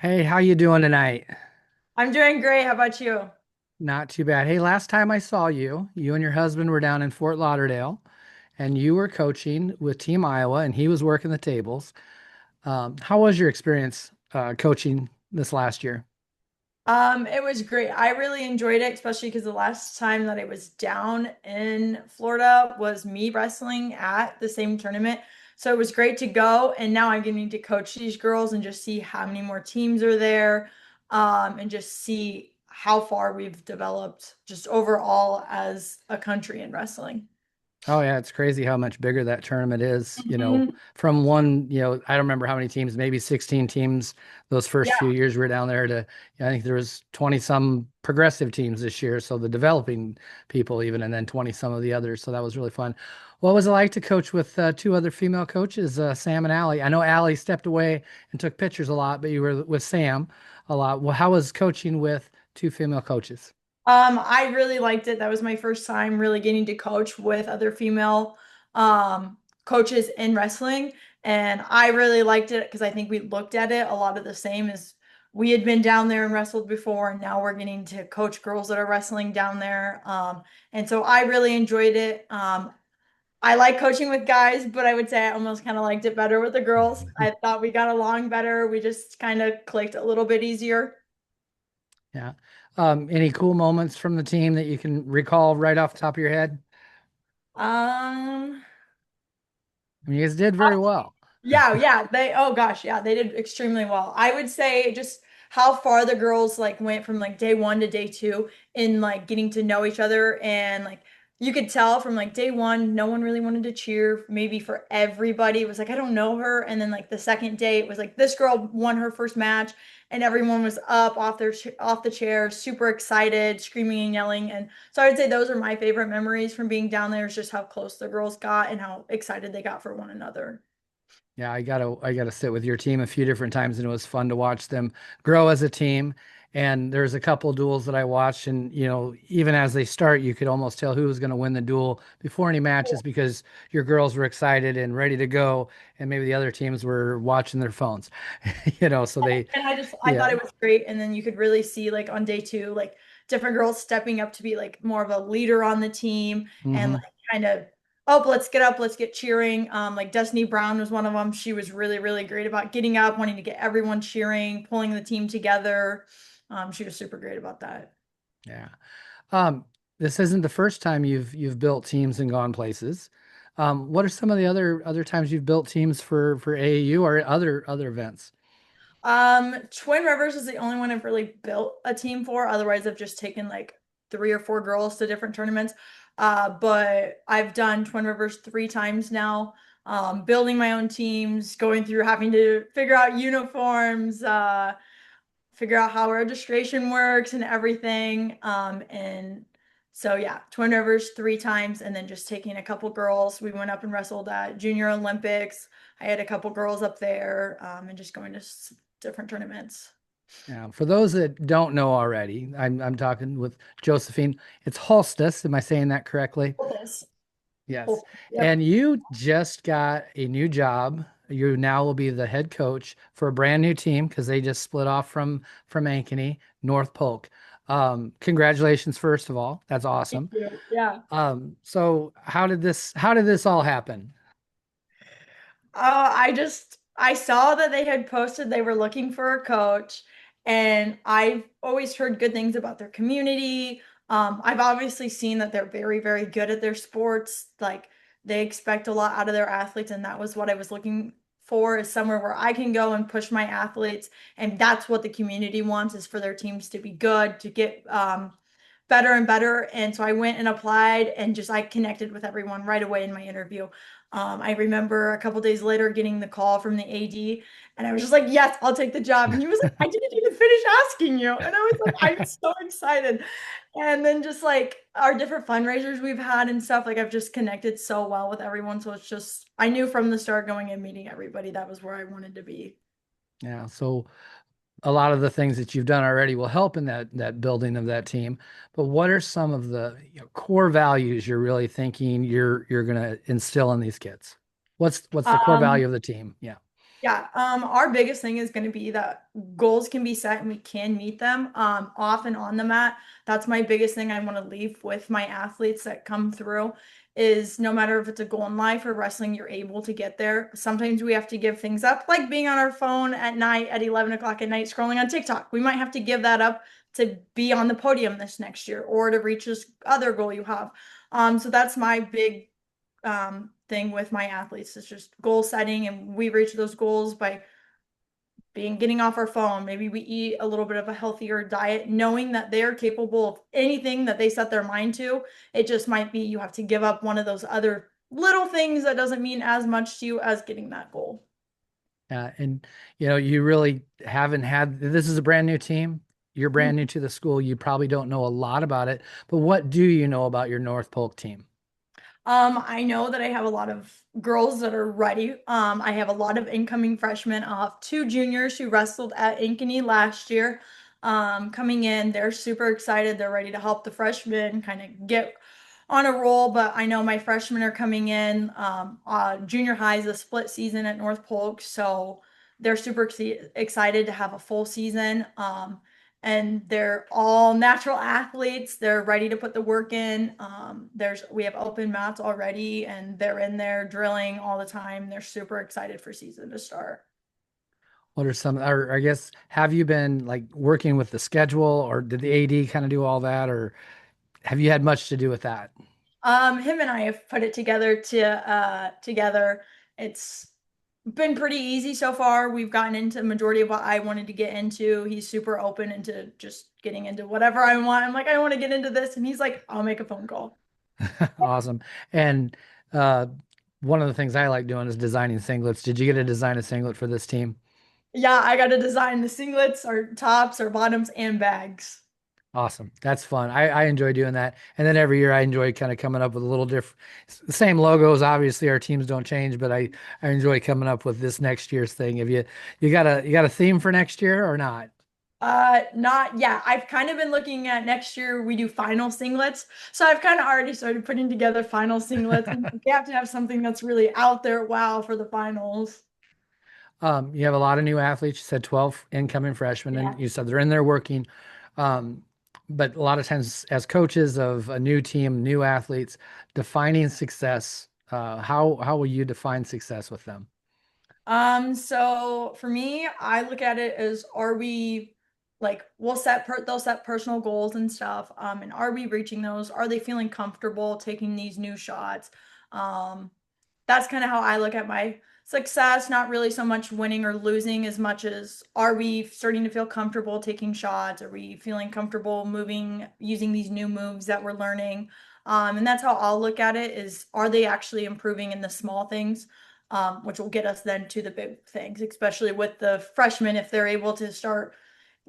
Hey, how you doing tonight? I'm doing great. How about you? Not too bad. Hey, last time I saw you, you and your husband were down in Fort Lauderdale, and you were coaching with Team Iowa, and he was working the tables. How was your experience coaching this last year? It was great. I really enjoyed it, especially because the last time that I was down in Florida was me wrestling at the same tournament. So it was great to go. And now I'm getting to coach these girls and just see how many more teams are there, and just see how far we've developed just overall as a country in wrestling. Oh yeah, it's crazy how much bigger that tournament is. Mhm. From one, I don't remember how many teams, maybe 16 teams those first few Yeah. years we were down there to, I think there was 20 some progressive teams this year. So the developing people even, and then 20 some of the others. So that was really fun. What was it like to coach with two other female coaches, Sam and Allie? I know Allie stepped away and took pictures a lot, but you were with Sam a lot. Well, how was coaching with two female coaches? I really liked it. That was my first time really getting to coach with other female um, coaches in wrestling. And I really liked it because I think we looked at it a lot of the same as we had been down there and wrestled before. And now we're getting to coach girls that are wrestling down there. And so I really enjoyed it. I like coaching with guys, but I would say I almost kind of liked it better with the girls. I thought we got along better. We just kind of clicked a little bit easier. Yeah. Any cool moments from the team that you can recall right off the top of your head? Um, I mean, you guys did very well. yeah, oh gosh, yeah, they did extremely well. I would say just how far the girls like went from like day one to day two in like getting to know each other and like you could tell from like day one, no one really wanted to cheer maybe for everybody. It was like, I don't know her. And then like the second day, it was like this girl won her first match and everyone was up off off the chair, super excited, screaming and yelling. And so I would say those are my favorite memories from being down there is just how close the girls got and how excited they got for one another. Yeah, I gotta sit with your team a few different times, and it was fun to watch them grow as a team. And there's a couple duels that I watched, and even as they start, you could almost tell who was going to win the duel before any matches because your girls were excited and ready to go, and maybe the other teams were watching their phones. So And I thought yeah. it was great. And then you could really see like on day two, like different girls stepping up to be like more of a leader on the team and Hmm. like kind of, oh, let's get up, let's get cheering. Like Destiny Brown was one of them. She was really, really great about getting up, wanting to get everyone cheering, pulling the team together. She was super great about that. Yeah. Um, this isn't the first time you've built teams and gone places. What are some of the other times you've built teams for AAU or other events? Twin Rivers is the only one I've really built a team for. Otherwise, I've just taken like three or four girls to different tournaments. But I've done Twin Rivers three times now. Building my own teams, going through having to figure out uniforms, figure out how registration works and everything. And so yeah, Twin Rivers three times, and then just taking a couple girls. We went up and wrestled at Junior Olympics. I had a couple girls up there, and just going to different tournaments. Yeah, for those that don't know already, I'm talking with Josephine. It's Holstus. Am I saying that correctly? Yes. Yes. Cool. Yep. And you just got a new job. You now will be the head coach for a brand new team because they just split off from Ankeny, North Polk. Congratulations, first of all. That's Thank awesome. you. Yeah. So how did this all happen? I saw that they had posted they were looking for a coach, and I've always heard good things about their community. I've obviously seen that they're very, very good at their sports. Like they expect a lot out of their athletes, and that was what I was looking for is somewhere where I can go and push my athletes, and that's what the community wants is for their teams to be good, to get better and better. And so I went and applied and just I connected with everyone right away in my interview. I remember a couple days later getting the call from the AD, and I was just like, "Yes, I'll take the job." And he was like, "I didn't even finish asking you," and I was like, "I'm so excited." And then just like our different fundraisers we've had and stuff, like I've just connected so well with everyone. So it's just I knew from the start going and meeting everybody that was where I wanted to be. Yeah, so a lot of the things that you've done already will help in that building of that team. But what are some of the core values you're really thinking you're going to instill in these kids? What's the core value Um, of the team? Yeah. Yeah, our biggest thing is going to be that goals can be set and we can meet them off and on the mat. That's my biggest thing I want to leave with my athletes that come through is no matter if it's a goal in life or wrestling, you're able to get there. Sometimes we have to give things up, like being on our phone at night at 11 o'clock at night scrolling on TikTok. We might have to give that up to be on the podium this next year or to reach this other goal you have. So that's my big thing with my athletes. It's just goal setting, and we reach those goals by being getting off our phone. Maybe we eat a little bit of a healthier diet, knowing that they are capable of anything that they set their mind to. It just might be you have to give up one of those other little things that doesn't mean as much to you as getting that goal. And you really haven't had, this is a brand new team. You're brand new to the school. You probably don't know a lot about it, but what do you know about your North Polk team? I know that I have a lot of girls that are ready. I have a lot of incoming freshmen. I'll have two juniors who wrestled at Ankeny last year. Coming in, they're super excited. They're ready to help the freshmen kind of get on a roll. But I know my freshmen are coming in. Junior high is a split season at North Polk, so they're super excited to have a full season. And they're all natural athletes. They're ready to put the work in. We have open mats already, and they're in there drilling all the time. They're super excited for season to start. What are some, or I guess, have you been like working with the schedule, or did the AD kind of do all that, or have you had much to do with that? Him and I have put it together. It's been pretty easy so far. We've gotten into the majority of what I wanted to get into. He's super open into just getting into whatever I want. I'm like, I want to get into this, and he's like, I'll make a phone call. Awesome. And uh, one of the things I like doing is designing singlets. Did you get to design a singlet for this team? Yeah, I got to design the singlets, or tops, or bottoms, and bags. Awesome. That's fun. I enjoy doing that. And then every year I enjoy kind of coming up with a little different, same logos. Obviously our teams don't change, but I enjoy coming up with this next year's thing. Have you got a theme for next year or not? Not yeah. I've kind of been looking at next year. We do final singlets, so I've kind of already started putting together final singlets. We have to have something that's really out there, wow, for the finals. You have a lot of new athletes. You said 12 incoming freshmen, Yeah. and you said they're in there working. Um, but a lot of times, as coaches of a new team, new athletes, defining success, how will you define success with them? So for me, I look at it as are we like they'll set personal goals and stuff. And are we reaching those? Are they feeling comfortable taking these new shots? Um, that's kind of how I look at my success, not really so much winning or losing as much as are we starting to feel comfortable taking shots? Are we feeling comfortable moving, using these new moves that we're learning? And that's how I'll look at it is are they actually improving in the small things? Which will get us then to the big things, especially with the freshmen. If they're able to start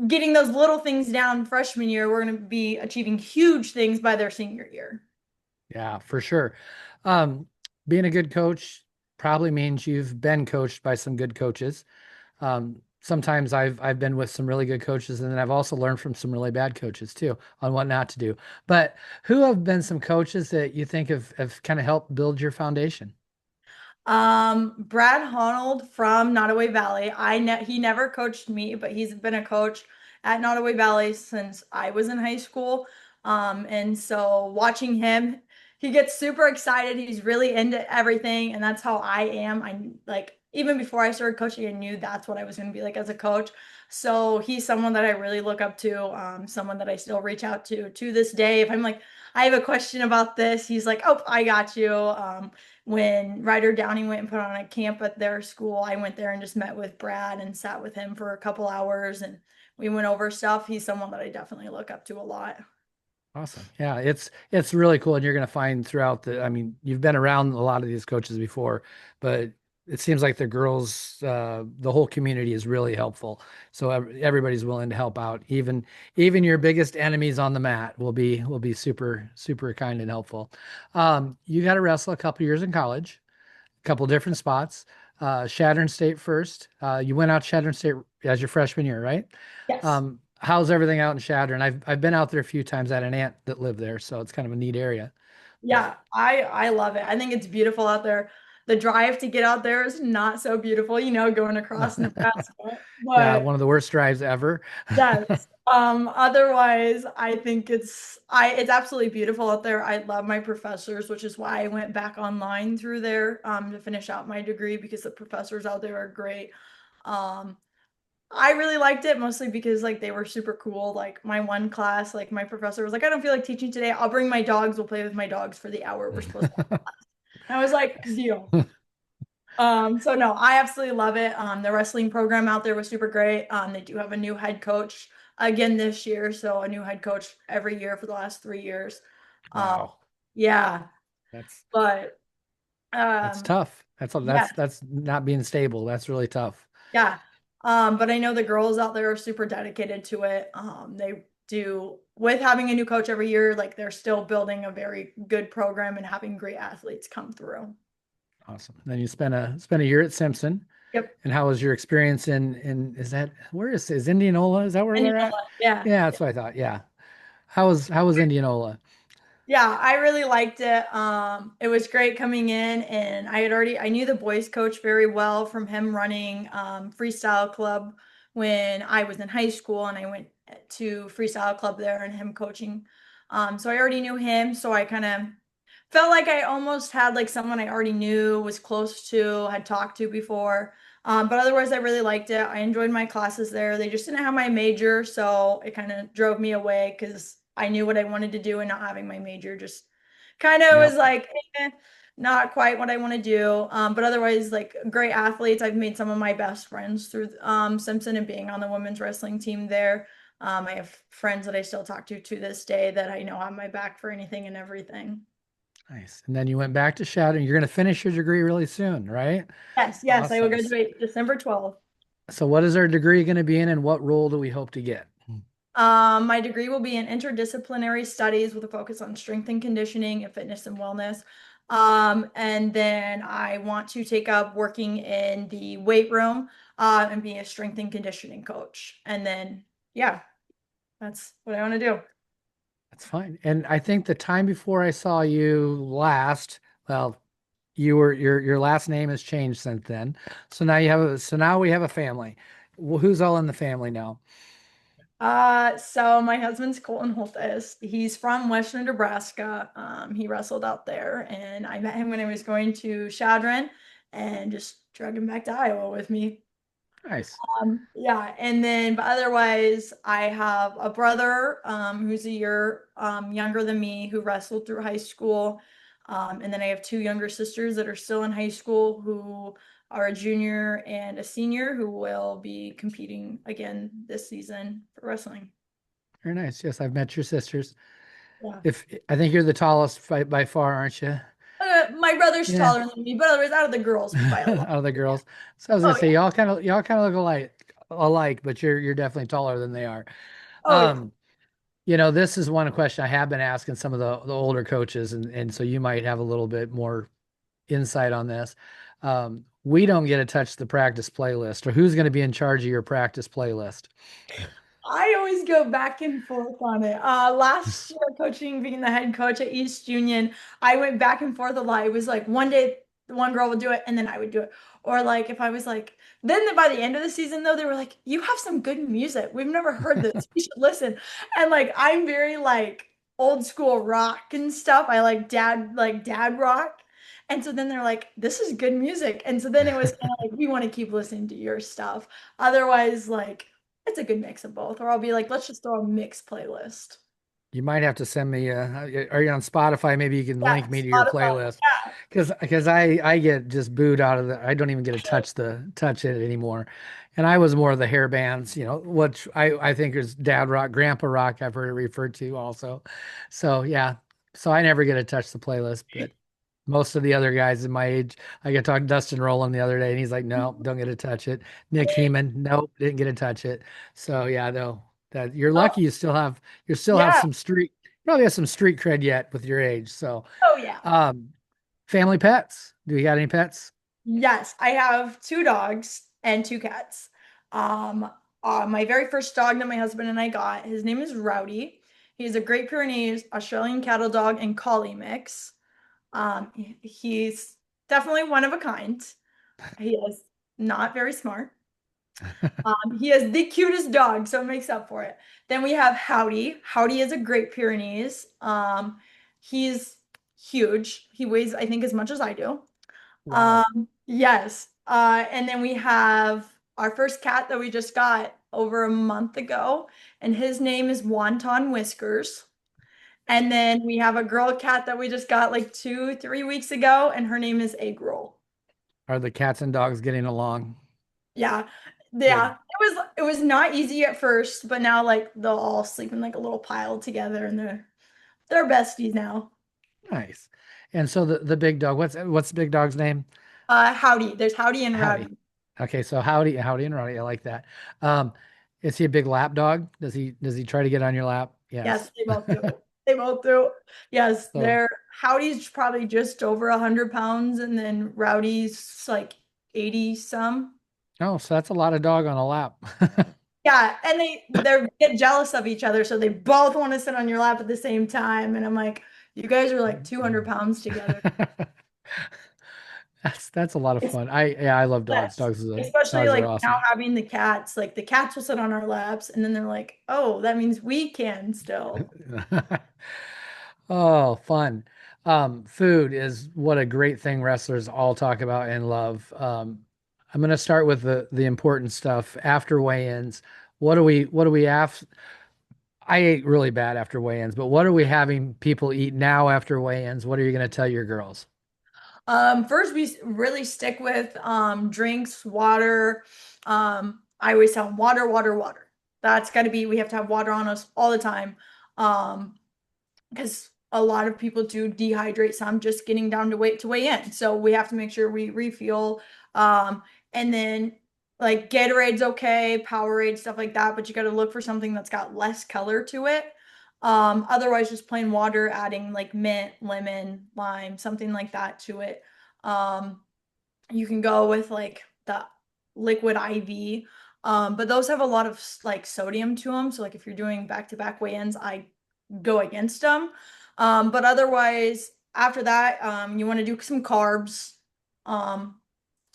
getting those little things down freshman year, we're going to be achieving huge things by their senior year. Yeah, for sure. Um, Being a good coach probably means you've been coached by some good coaches. Sometimes I've been with some really good coaches, and then I've also learned from some really bad coaches too on what not to do. But who have been some coaches that you think have kind of helped build your foundation? Brad Honnold from Nottoway Valley. He never coached me, but he's been a coach at Nottoway Valley since I was in high school. And so watching him, he gets super excited. He's really into everything, and that's how I am. I like even before I started coaching, I knew that's what I was going to be like as a coach. So he's someone that I really look up to, someone that I still reach out to this day. If I'm like, I have a question about this, he's like, oh, I got you. When Ryder Downey went and put on a camp at their school, I went there and just met with Brad and sat with him for a couple hours and we went over stuff. He's someone that I definitely look up to a lot. Awesome. Yeah, it's really cool. And you're going to find throughout I mean, you've been around a lot of these coaches before, but it seems like the girls, the whole community is really helpful. So everybody's willing to help out. Even your biggest enemies on the mat will be super, super kind and helpful. You got to wrestle a couple years in college, a couple different spots. Shattern State first. You went out Shattern State as your freshman year, right? Yes. How's everything out in Shattern? I've been out there a few times. I had an aunt that lived there, so it's kind of a neat area. But Yeah, I love it. I think it's beautiful out there. The drive to get out there is not so beautiful, going across Nebraska. Yeah, But one of the worst drives ever. yes. Otherwise, I think it's absolutely beautiful out there. I love my professors, which is why I went back online through there to finish out my degree because the professors out there are great. Um, I really liked it mostly because like they were super cool. Like my one class, like my professor was like, I don't feel like teaching today. I'll bring my dogs. We'll play with my dogs for the hour we're supposed to. I was like, deal. So no, I absolutely love it. The wrestling program out there was super great. They do have a new head coach again this year, so a new head coach every year for the last 3 years. Um, Wow. yeah, That's but that's um, tough. yeah, That's not being stable. That's really tough. yeah. But I know the girls out there are super dedicated to it. They do with having a new coach every year, like they're still building a very good program and having great athletes come through. Awesome. Then you spent a year at Simpson. Yep. And how was your experience in is that where is Indianola? Is that where And you they're know at? what? Yeah. Yeah, that's what I thought. Yeah. How was Indianola? Yeah, I really liked it. It was great coming in, and I knew the boys coach very well from him running freestyle club when I was in high school, and I went to freestyle club there and him coaching. So I already knew him, so I kind of felt like I almost had like someone I already knew, was close to, had talked to before. But otherwise, I really liked it. I enjoyed my classes there. They just didn't have my major, so it kind of drove me away because I knew what I wanted to do, and not having my major just kind of was Yep. like, not quite what I want to do. But otherwise, like great athletes. I've made some of my best friends through Simpson and being on the women's wrestling team there. I have friends that I still talk to this day that I know have my back for anything and everything. Nice. And then you went back to Shadowing. You're going to finish your degree really soon, right? Yes, yes, I will Awesome. graduate December 12th. So what is our degree going to be in and what role do we hope to get? My degree will be in interdisciplinary studies with a focus on strength and conditioning and fitness and wellness. And then I want to take up working in the weight room, and be a strength and conditioning coach. And then, yeah, that's what I want to do. That's fine. And I think the time before I saw you last, well, your last name has changed since then. So now we have a family. Well, who's all in the family now? So my husband's Colton Holtis. He's from Western Nebraska. He wrestled out there, and I met him when I was going to Shadron and just dragged him back to Iowa with me. Nice. Yeah, and then but otherwise, I have a brother who's a year younger than me who wrestled through high school. And then I have two younger sisters that are still in high school who are a junior and a senior who will be competing again this season for wrestling. Very nice. Yes, I've met your sisters. Yeah. If I think you're the tallest by far, aren't you? My brother's Yeah, taller than me, but otherwise, out of the girls by a out lot. of the Yeah. girls. So I was gonna Oh say yeah. y'all kind of look alike, but you're definitely taller than they are. Oh yeah. Um, this is one question I have been asking some of the older coaches, and so you might have a little bit more insight on this. We don't get to touch the practice playlist, or who's going to be in charge of your practice playlist? I always go back and forth on it. Last year, coaching, being the head coach at East Union, I went back and forth a lot. It was like one day one girl would do it and then I would do it. Or like if I was like, then by the end of the season though, they were like, you have some good music. We've never heard this. You should listen. And like I'm very like old school rock and stuff. I like dad rock. And so then they're like, this is good music. And so then it was kind of like, we want to keep listening to your stuff. Otherwise, like it's a good mix of both. Or I'll be like, let's just throw a mixed playlist. You might have to send me. Are you on Spotify? Maybe you can Yeah, link me to your Spotify. playlist, Yeah. because I get just booed out of the. I don't even get to touch it anymore, and I was more of the hair bands, which I think is dad rock, grandpa rock. I've heard it referred to also, so yeah. So I never get to touch the playlist, but most of the other guys in my age, I got talking to Dustin Rowland the other day, and he's like, "No, don't get to touch it." Nick Heeman, nope, didn't get to touch it. So yeah, no, that you're Oh, lucky. You still have yeah. some probably have some street cred yet with your age. So, Oh, yeah. um, family pets. Do you got any pets? Yes, I have two dogs and two cats. Um, my very first dog that my husband and I got, his name is Rowdy. He's a Great Pyrenees Australian cattle dog and collie mix. He's definitely one of a kind. He is not very smart. He has the cutest dog, so it makes up for it. Then we have Howdy. Howdy is a Great Pyrenees. He's huge. He weighs, I think, as much as I do. Wow. Yes. And then we have our first cat that we just got over a month ago, and his name is Wonton Whiskers. And then we have a girl cat that we just got like 3 weeks ago, and her name is Egg Roll. Are the cats and dogs getting along? Yeah. Good. Yeah. It was not easy at first, but now like they'll all sleep in like a little pile together and they're besties now. Nice. And so the big dog, what's the big dog's name? Howdy. There's Howdy and Howdy. Rowdy. Okay, so Howdy and Rowdy. I like that. Um, is he a big lap dog? Does he try to get on your lap? Yes, Yes. they both do. They both do. Yes, So, they're Howdy's probably just over 100 pounds, and then Rowdy's like 80 some. oh, so that's a lot of dog on a lap. Yeah, and they get jealous of each other, so they both want to sit on your lap at the same time. And I'm like, you guys are like 200 pounds together. That's a lot of fun. I love dogs. Yes. Especially Dogs are like now awesome. having the cats, like the cats will sit on our laps and then they're like, oh, that means we can still. Oh, fun. Food is what a great thing wrestlers all talk about and love. I'm going to start with the important stuff after weigh-ins. What do we have? I ate really bad after weigh-ins, but what are we having people eat now after weigh-ins? What are you going to tell your girls? First we really stick with drinks, water. I always tell them water, water, water. That's got to be, we have to have water on us all the time. Um, because a lot of people do dehydrate some just getting down to weigh in. So we have to make sure we refuel. And then like Gatorade's okay, Powerade, stuff like that, but you got to look for something that's got less color to it. Otherwise just plain water, adding like mint, lemon, lime, something like that to it. Um, you can go with like the liquid IV. But those have a lot of like sodium to them. So like if you're doing back-to-back weigh-ins, I go against them. But otherwise, after that, you want to do some carbs. Um,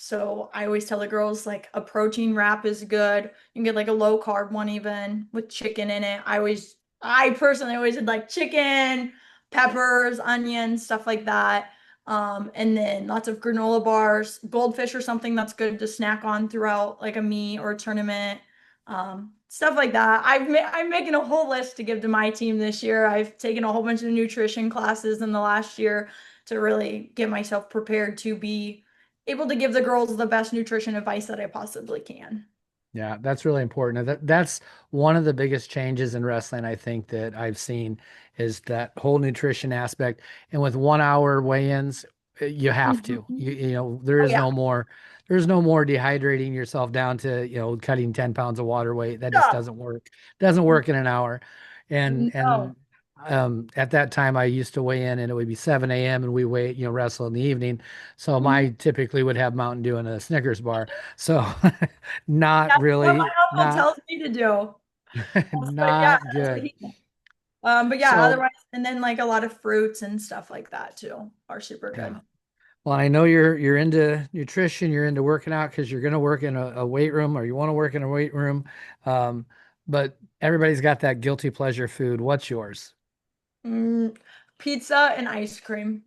so I always tell the girls like a protein wrap is good. You can get like a low carb one even with chicken in it. I personally always did like chicken, peppers, onions, stuff like that. And then lots of granola bars, goldfish or something that's good to snack on throughout like a meet or a tournament. Stuff like that. I'm making a whole list to give to my team this year. I've taken a whole bunch of nutrition classes in the last year to really get myself prepared to be able to give the girls the best nutrition advice that I possibly can. Yeah, that's really important. That's one of the biggest changes in wrestling I think that I've seen is that whole nutrition aspect. And with 1 hour weigh-ins, you have to. Mhm. There Oh is yeah. no more dehydrating yourself down to, cutting 10 pounds of water weight. That just Yeah. doesn't work. Doesn't work in an hour. And No. and at that time I used to weigh in and it would be 7 a.m. and we wrestle in the evening. So Mhm. my typically would have Mountain Dew and a Snickers bar. So not That's what my really, uncle not tells me to do. But yeah, not that's what good. he does. But yeah, So, otherwise, and then like a lot of fruits and stuff like that too are super yeah. good. Well, I know you're into nutrition, you're into working out because you're going to work in a weight room or you want to work in a weight room. Um, but everybody's got that guilty pleasure food. What's yours? Mm, pizza and ice cream.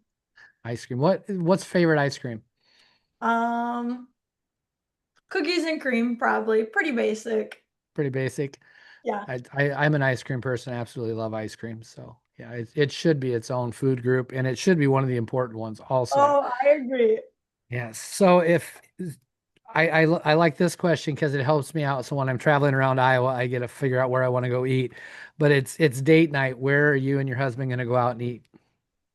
Ice cream. What's favorite ice cream? Um, Cookies and cream, probably. Pretty basic. Pretty basic. Yeah. I'm an ice cream person. I absolutely love ice cream. So yeah, it should be its own food group and it should be one of the important ones also. Oh, I agree. Yes. So if I like this question because it helps me out. So when I'm traveling around Iowa, I get to figure out where I want to go eat. But it's date night. Where are you and your husband going to go out and eat?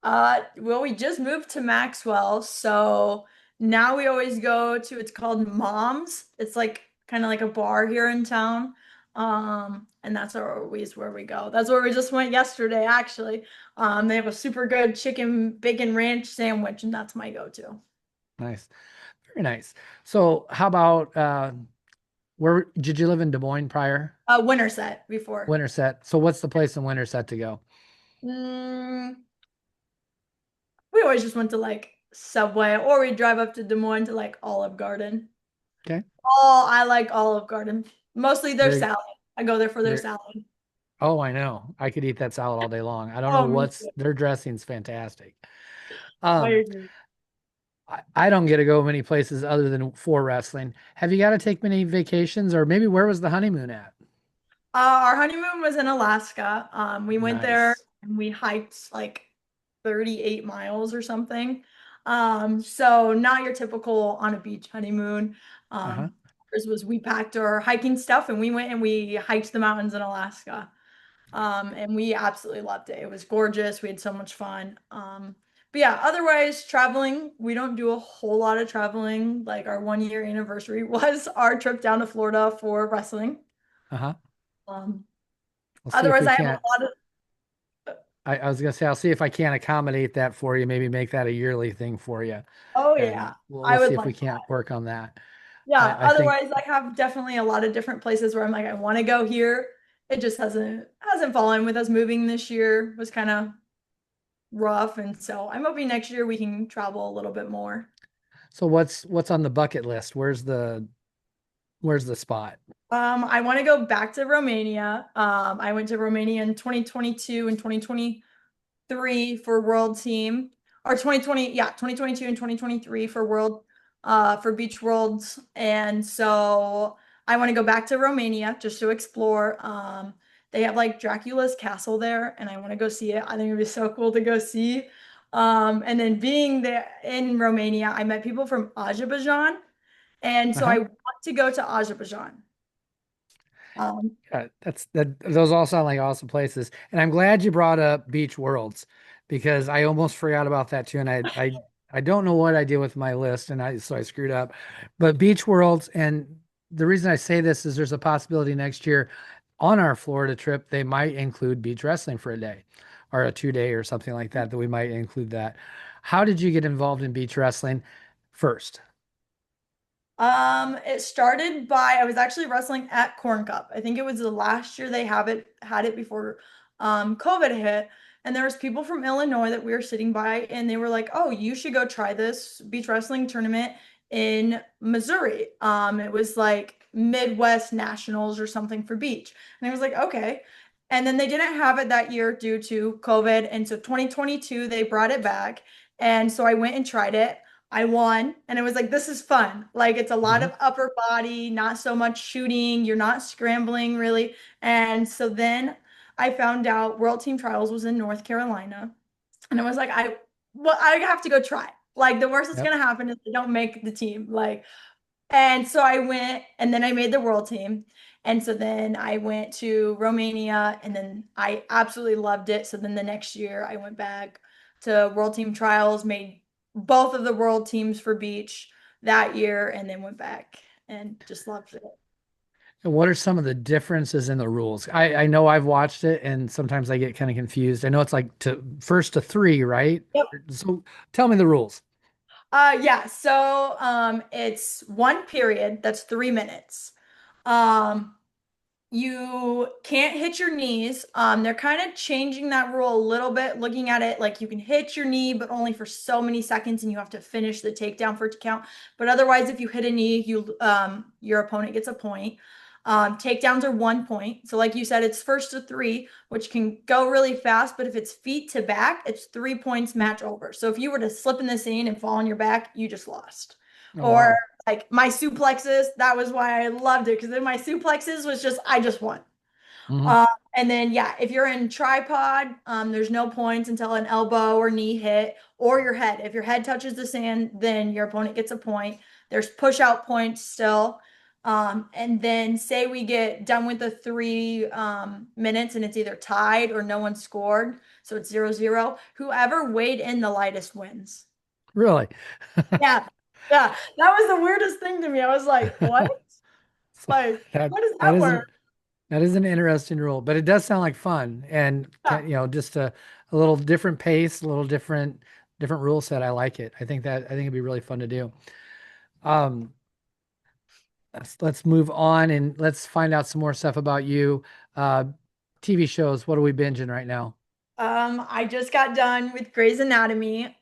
Well, we just moved to Maxwell, so now we always go to, it's called Mom's. It's like kind of like a bar here in town. And that's always where we go. That's where we just went yesterday, actually. They have a super good chicken bacon ranch sandwich, and that's my go-to. Nice, very nice. So how about where did you live in Des Moines prior? Winterset before. Winterset. So what's the place in Winterset to go? Mm, we always just went to like Subway, or we drive up to Des Moines to like Olive Garden. Okay. Oh, I like Olive Garden. Mostly their Very, salad. I go there for their very, salad. oh, I know. I could eat that salad all day long. I don't know Oh, me what's too. their dressing's fantastic. I Um, agree. I don't get to go many places other than for wrestling. Have you got to take many vacations, or maybe where was the honeymoon at? Our honeymoon was in Alaska. We went there Nice. and we hiked like 38 miles or something. So not your typical on a beach honeymoon. Uh-huh. Ours was we packed our hiking stuff and we went and we hiked the mountains in Alaska. And we absolutely loved it. It was gorgeous. We had so much fun. But yeah, otherwise traveling, we don't do a whole lot of traveling. Like our 1 year anniversary was our trip down to Florida for wrestling. Uh-huh. Um, We'll see if Otherwise, we I have a can't. lot of. I was gonna say I'll see if I can't accommodate that for you. Maybe make that a yearly thing for you, Oh and yeah, we'll I see would if we like can't that. work on that. Yeah. I think Otherwise, I have definitely a lot of different places where I'm like, I want to go here. It just hasn't fallen with us moving this year was kind of rough, and so I'm hoping next year we can travel a little bit more. so. What's on the bucket list? Where's the spot? I want to go back to Romania. I went to Romania in 2022 and 2023 for World Team, or 2020, yeah, 2022 and 2023 for for Beach Worlds. And so I want to go back to Romania just to explore. They have like Dracula's castle there, and I want to go see it. I think it'd be so cool to go see. And then being there in Romania, I met people from Azerbaijan, and so Uh-huh. I want to go to Azerbaijan. Um, Those all sound like awesome places. And I'm glad you brought up Beach Worlds because I almost forgot about that too. And I don't know what I did with my list and I screwed up. But Beach Worlds, and the reason I say this is there's a possibility next year on our Florida trip they might include beach wrestling for a day or a 2 day or something like that, that we might include that. How did you get involved in beach wrestling first? it started by I was actually wrestling at Corn Cup. I think it was the last year they have it had it before COVID hit. And there was people from Illinois that we were sitting by, and they were like, "Oh, you should go try this beach wrestling tournament in Missouri." It was like Midwest Nationals or something for beach. And I was like, "Okay." And then they didn't have it that year due to COVID. And so 2022, they brought it back. And so I went and tried it. I won, and it was like, this is fun. Like, it's a lot Mhm. of upper body, not so much shooting. You're not scrambling really. And so then I found out World Team Trials was in North Carolina, and I was like, I have to go try. Like, the worst that's Yep. gonna happen is I don't make the team. Like, and so I went, and then I made the world team. And so then I went to Romania, and then I absolutely loved it. So then the next year I went back to world team trials, made both of the world teams for beach that year, and then went back and just loved it. And what are some of the differences in the rules? I know I've watched it and sometimes I get kind of confused. I know it's like to first to three, right? Yep. So tell me the rules. Yeah, so it's one period that's 3 minutes. Um, You can't hit your knees. They're kind of changing that rule a little bit, looking at it like you can hit your knee, but only for so many seconds, and you have to finish the takedown for it to count. But otherwise, if you hit a knee, your opponent gets a point. Takedowns are 1 point. So, like you said, it's first to three, which can go really fast. But if it's feet to back, it's 3 points, match over. So if you were to slip in the scene and fall on your back, you just lost. Oh, Or wow. like my suplexes, that was why I loved it because then my suplexes was just I just won. Hmm. Uh, and then yeah, if you're in tripod, there's no points until an elbow or knee hit or your head. If your head touches the sand, then your opponent gets a point. There's push out points still. And then say we get done with the 3 minutes and it's either tied or no one scored, so it's 0-0. Whoever weighed in the lightest wins. Really? Yeah, yeah, that was the weirdest thing to me. I was like, what? So Like, that how does that that isn't work? that is an interesting rule, but it does sound like fun and Yeah. just a little different pace, a little different rule set. I like it. I think it'd be really fun to do. Um, let's move on and let's find out some more stuff about you. Uh, TV shows. What are we binging right now? I just got done with Grey's Anatomy.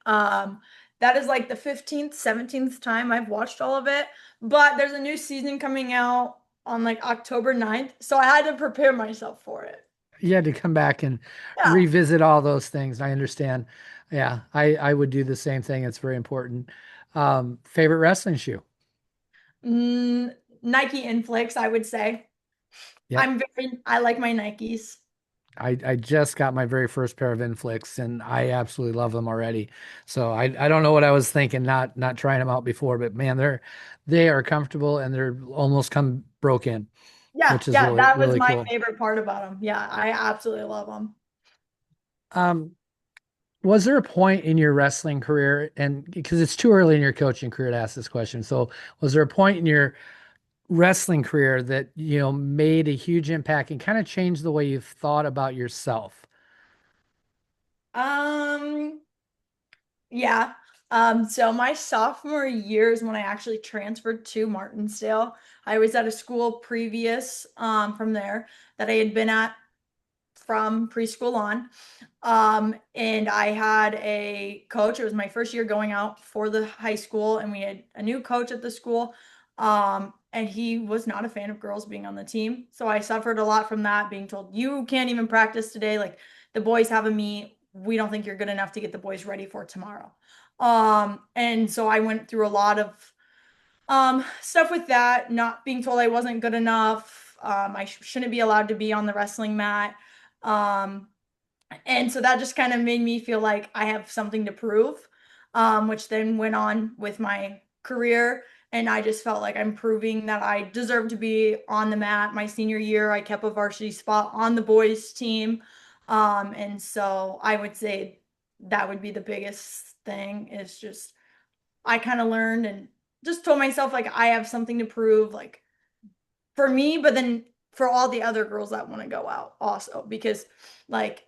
That is like the 15th, 17th time I've watched all of it. But there's a new season coming out on like October 9th, so I had to prepare myself for it. You had to come back and Yeah. revisit all those things. I understand. Yeah, I would do the same thing. It's very important. Favorite wrestling shoe? Nike Inflix, I would say. Yep. I like my Nikes. I just got my very first pair of Inflicts and I absolutely love them already. So I don't know what I was thinking, not trying them out before, but man, they are comfortable and they're almost come broke in, Yeah, which is yeah, really that was really my cool. favorite part about them. Yeah, I absolutely love them. Um, was there a point in your wrestling career, and because it's too early in your coaching career to ask this question, so was there a point in your wrestling career that made a huge impact and kind of changed the way you thought about yourself? Um, yeah. So my sophomore year is when I actually transferred to Martinsdale. I was at a school previous from there that I had been at from preschool on. And I had a coach. It was my first year going out for the high school, and we had a new coach at the school. And he was not a fan of girls being on the team. So I suffered a lot from that, being told, you can't even practice today. Like the boys have a meet. We don't think you're good enough to get the boys ready for tomorrow. And so I went through a lot of stuff with that, not being told I wasn't good enough. I shouldn't be allowed to be on the wrestling mat. Um, and so that just kind of made me feel like I have something to prove, which then went on with my career. And I just felt like I'm proving that I deserve to be on the mat. My senior year, I kept a varsity spot on the boys' team. And so I would say that would be the biggest thing is just I kind of learned and just told myself like I have something to prove, like for me, but then for all the other girls that want to go out also, because like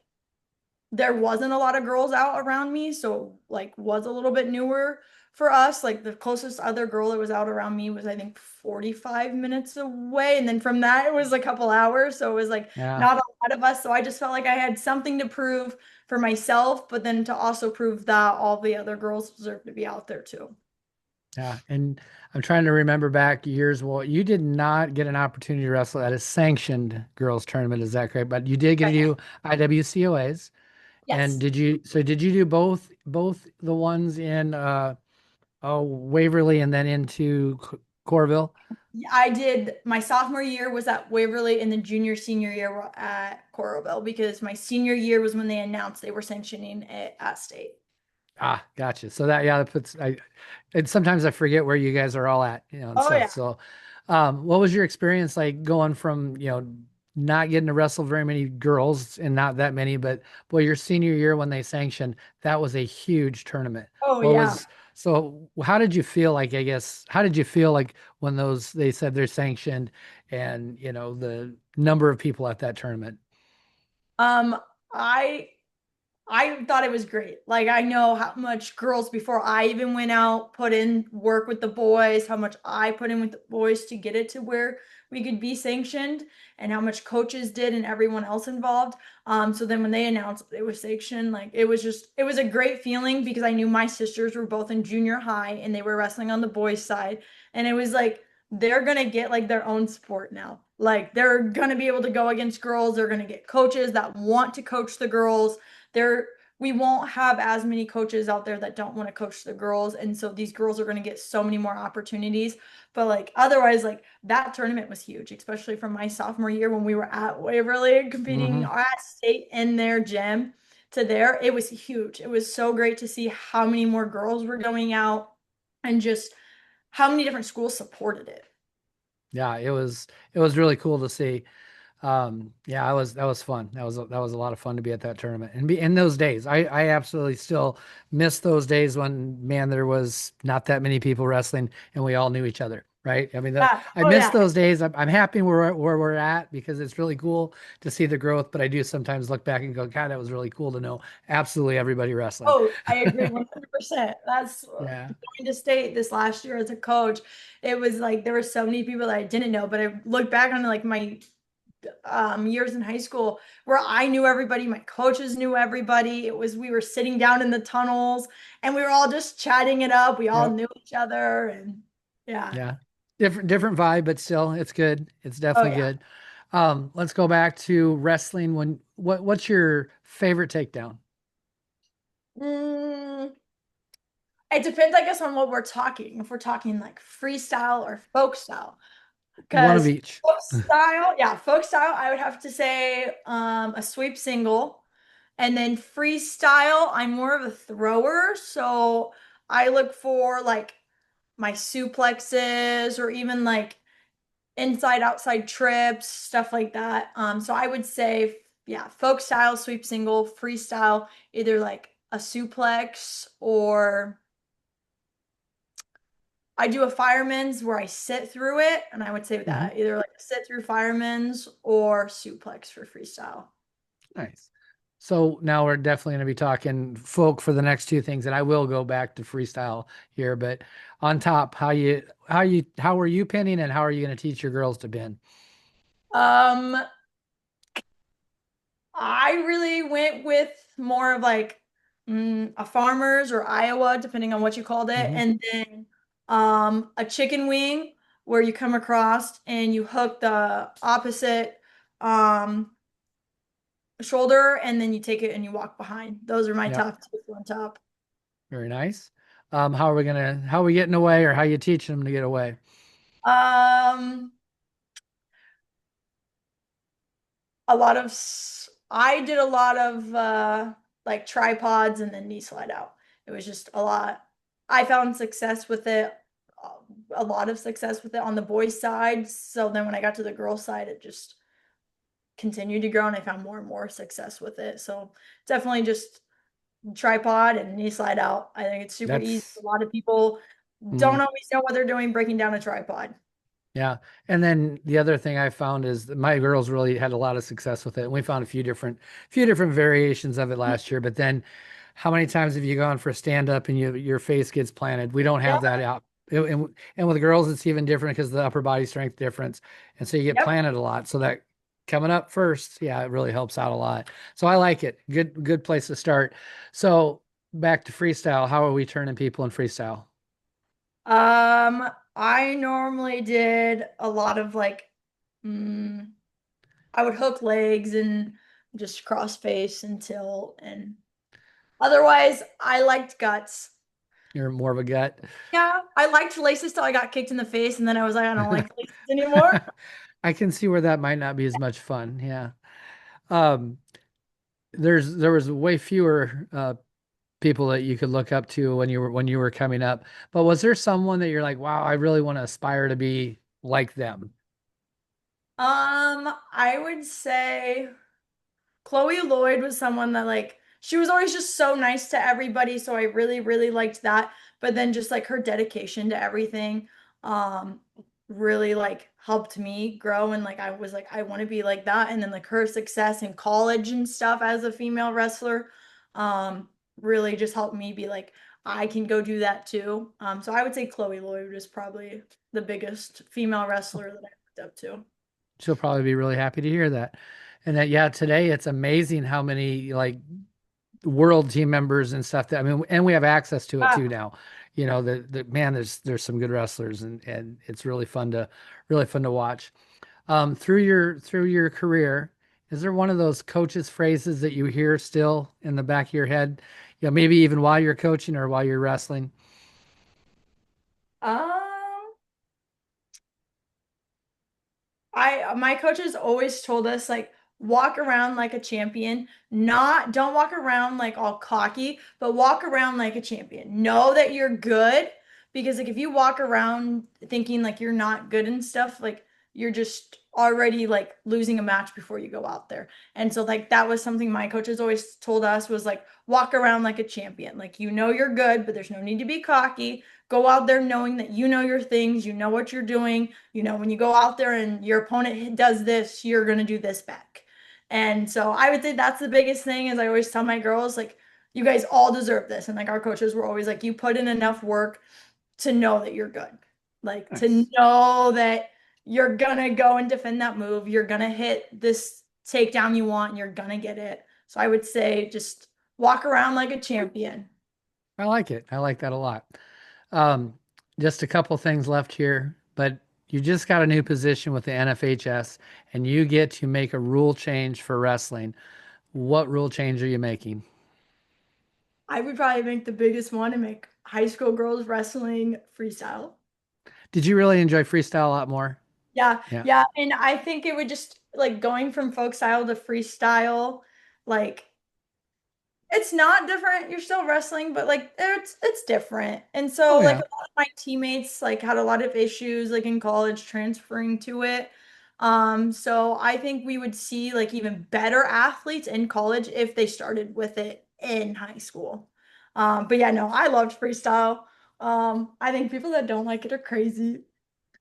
there wasn't a lot of girls out around me, so like was a little bit newer for us. Like the closest other girl that was out around me was I think 45 minutes away, and then from that it was a couple hours, so it was like Yeah. not a lot of us. So I just felt like I had something to prove for myself, but then to also prove that all the other girls deserve to be out there too. Yeah, and I'm trying to remember back years. Well, you did not get an opportunity to wrestle at a sanctioned girls tournament, is that correct? But you did get to do IWCOAs. And Yes. did you do both the ones in Waverly and then into Corville? I did my sophomore year was at Waverly and the junior senior year were at Coralville because my senior year was when they announced they were sanctioning it at state. Ah, gotcha. So that puts and sometimes I forget where you guys are all at, and Oh stuff. yeah. So what was your experience like going from, not getting to wrestle very many girls and not that many, but boy, your senior year when they sanctioned, that was a huge tournament. Oh What yeah. was so how did you feel like, I guess, how did you feel like when those they said they're sanctioned and the number of people at that tournament? Um, I I thought it was great. Like I know how much girls before I even went out put in work with the boys, how much I put in with the boys to get it to where we could be sanctioned and how much coaches did and everyone else involved. So then when they announced it was sanctioned, like it was a great feeling because I knew my sisters were both in junior high and they were wrestling on the boys side. And it was like they're gonna get like their own sport now. Like they're gonna be able to go against girls. They're gonna get coaches that want to coach the girls there we won't have as many coaches out there that don't want to coach the girls, and so these girls are going to get so many more opportunities. But like otherwise, like that tournament was huge, especially from my sophomore year when we were at Waverly competing Hmm. at state in their gym to there. It was huge. It was so great to see how many more girls were going out and just how many different schools supported it. Yeah, it was really cool to see. Yeah, that was fun. That was a lot of fun to be at that tournament and be in those days. I absolutely still miss those days when, man, there was not that many people wrestling and we all knew each other, right? I mean, Yeah. I Oh miss yeah. those days. I'm happy where we're at because it's really cool to see the growth, but I do sometimes look back and go, God, that was really cool to know absolutely everybody wrestling. Oh, I agree 100%. That's Yeah. going to state this last year as a coach. It was like there were so many people that I didn't know, but I look back on like my years in high school where I knew everybody, my coaches knew everybody. We were sitting down in the tunnels and we were all just chatting it up. We all Yep. knew each other and yeah. Yeah. Different vibe, but still it's good. It's Oh definitely yeah. good. Let's go back to wrestling. What's your favorite takedown? Mm, it depends, I guess, on what we're talking. If we're talking like freestyle or folk style. One of Because each. folk style, yeah, folk style, I would have to say a sweep single. And then freestyle, I'm more of a thrower. So I look for like my suplexes or even like inside outside trips, stuff like that. So I would say, yeah, folk style, sweep single, freestyle, either like a suplex or I do a fireman's where I sit through it, and I would say Mhm. that either like a sit through fireman's or suplex for freestyle. Nice. So now we're definitely going to be talking folk for the next two things, and I will go back to freestyle here. But on top, how are you pinning, and how are you going to teach your girls to pin? Um, I really went with more of like a farmer's or Iowa, depending on what you called it, Hmm. and then a chicken wing where you come across and you hook the opposite um shoulder and then you take it and you walk behind. Those are my Yep. top two on top. Very nice. How are we getting away, or how you teaching them to get away? Um, I did a lot of like tripods and then knee slide out. It was just a lot. I found success with it, uh, a lot of success with it on the boys' side. So then when I got to the girls' side, it just continued to grow and I found more and more success with it. So definitely just tripod and knee slide out. I think it's super easy. That's A lot of people mm, don't always know what they're doing breaking down a tripod. Yeah. And then the other thing I found is that my girls really had a lot of success with it. And we found a few different variations of it last year. But then how many times have you gone for a stand up and your face gets planted? We don't have Yep. that out. And with girls, it's even different because the upper body strength difference. And so you get Yep. planted a lot. So that coming up first, yeah, it really helps out a lot. So I like it. Good place to start. So back to freestyle. How are we turning people in freestyle? I normally did a lot of like, mm, I would hook legs and just cross face and tilt. And otherwise, I liked guts. You're more of a gut. Yeah, I liked laces till I got kicked in the face, and then I was like, I don't like laces anymore. I can see where that might not be as much fun. Yeah. Um, there was way fewer people that you could look up to when you were coming up. But was there someone that you're like, wow, I really want to aspire to be like them? I would say. Chloe Lloyd was someone that like she was always just so nice to everybody, so I really really liked that. But then just like her dedication to everything um really like helped me grow and like I was like I want to be like that and then like her success in college and stuff as a female wrestler um really just helped me be like I can go do that too. So I would say Chloe Lloyd is probably the biggest female wrestler that I looked up to. She'll probably be really happy to hear that. And that, yeah, today it's amazing how many like world team members and stuff that I mean, and we have access to it too Ah, now. You know, the man, there's some good wrestlers and it's really fun to watch. Through your career, is there one of those coaches' phrases that you hear still in the back of your head? Maybe even while you're coaching or while you're wrestling. um I my coaches always told us like walk around like a champion, not don't walk around like all cocky, but walk around like a champion. Know that you're good because like if you walk around thinking like you're not good and stuff, like you're just already like losing a match before you go out there. And so like that was something my coaches always told us was like walk around like a champion. Like you know you're good, but there's no need to be cocky. Go out there knowing that you know your things, you know what you're doing, when you go out there and your opponent does this, you're going to do this back. And so I would say that's the biggest thing is I always tell my girls like you guys all deserve this and like our coaches were always like you put in enough work to know that you're good. Like to Nice. know that you're gonna go and defend that move. You're gonna hit this takedown you want, and you're gonna get it. So I would say just walk around like a champion. I like it. I like that a lot. Um, just a couple things left here, but you just got a new position with the NFHS and you get to make a rule change for wrestling. What rule change are you making? I would probably make the biggest one and make high school girls wrestling freestyle. Did you really enjoy freestyle a lot more? Yeah, Yeah. yeah. And I think it would just like going from folk style to freestyle, like it's not different. You're still wrestling, but like it's different. And so Oh like a yeah. lot of my teammates like had a lot of issues like in college transferring to it. So I think we would see like even better athletes in college if they started with it in high school. But yeah, no, I loved freestyle. I think people that don't like it are crazy.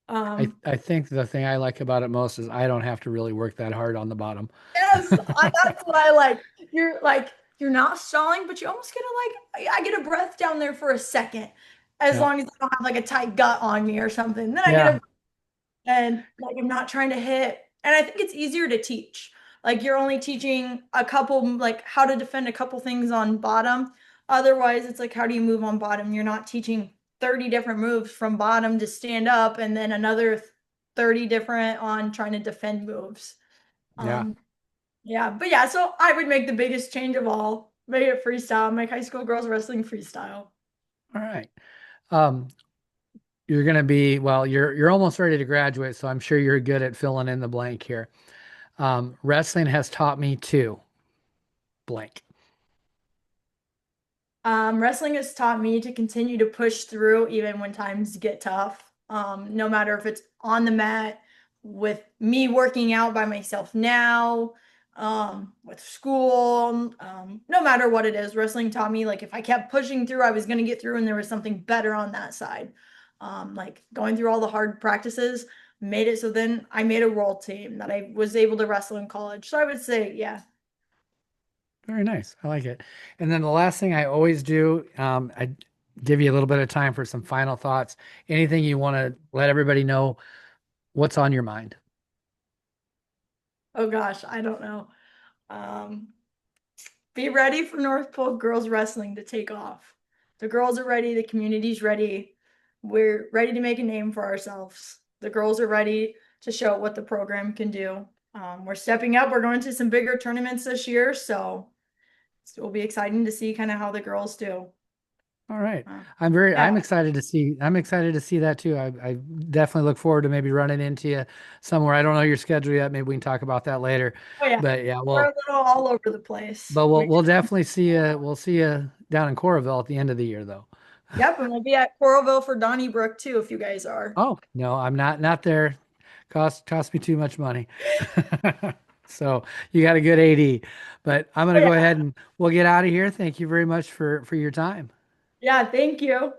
Um, I think the thing I like about it most is I don't have to really work that hard on the bottom. Yes, that's what I like. You're not stalling, but you almost get a like I get a breath down there for a second, as Yeah. long as I don't have like a tight gut on me or something. Then I get Yeah. a and like I'm not trying to hit. And I think it's easier to teach. Like you're only teaching a couple like how to defend a couple things on bottom. Otherwise, it's like how do you move on bottom? You're not teaching 30 different moves from bottom to stand up and then another 30 different on trying to defend moves. Yeah. Um, yeah, but yeah, so I would make the biggest change of all. Make it freestyle, make high school girls wrestling freestyle. All right. Um, you're gonna be, well, you're almost ready to graduate, so I'm sure you're good at filling in the blank here. Wrestling has taught me to blank. Wrestling has taught me to continue to push through even when times get tough. No matter if it's on the mat, with me working out by myself now, with school, no matter what it is, wrestling taught me like if I kept pushing through, I was going to get through and there was something better on that side. Like going through all the hard practices made it so then I made a world team that I was able to wrestle in college. So I would say, yeah. Very nice. I like it. And then the last thing I always do, I give you a little bit of time for some final thoughts. Anything you want to let everybody know what's on your mind. Oh gosh, I don't know. Um, Be ready for North Pole girls wrestling to take off. The girls are ready, the community's ready. We're ready to make a name for ourselves. The girls are ready to show what the program can do. We're stepping up. We're going to some bigger tournaments this year, so it will be exciting to see kind of how the girls do. All right. Uh, I'm yeah. I'm excited to see that too. I definitely look forward to maybe running into you somewhere. I don't know your schedule yet. Maybe we can talk about that later. Oh yeah. But yeah, We're a little all over the place. we'll definitely see you. We'll see you down in Coralville at the end of the year though. Yep, and we'll be at Coralville for Donnybrook too if you guys are. Oh, no, I'm not there. Cost me too much money. So you got a good AD. But I'm Oh gonna go yeah. ahead and we'll get out of here. Thank you very much for your time. Yeah, thank you.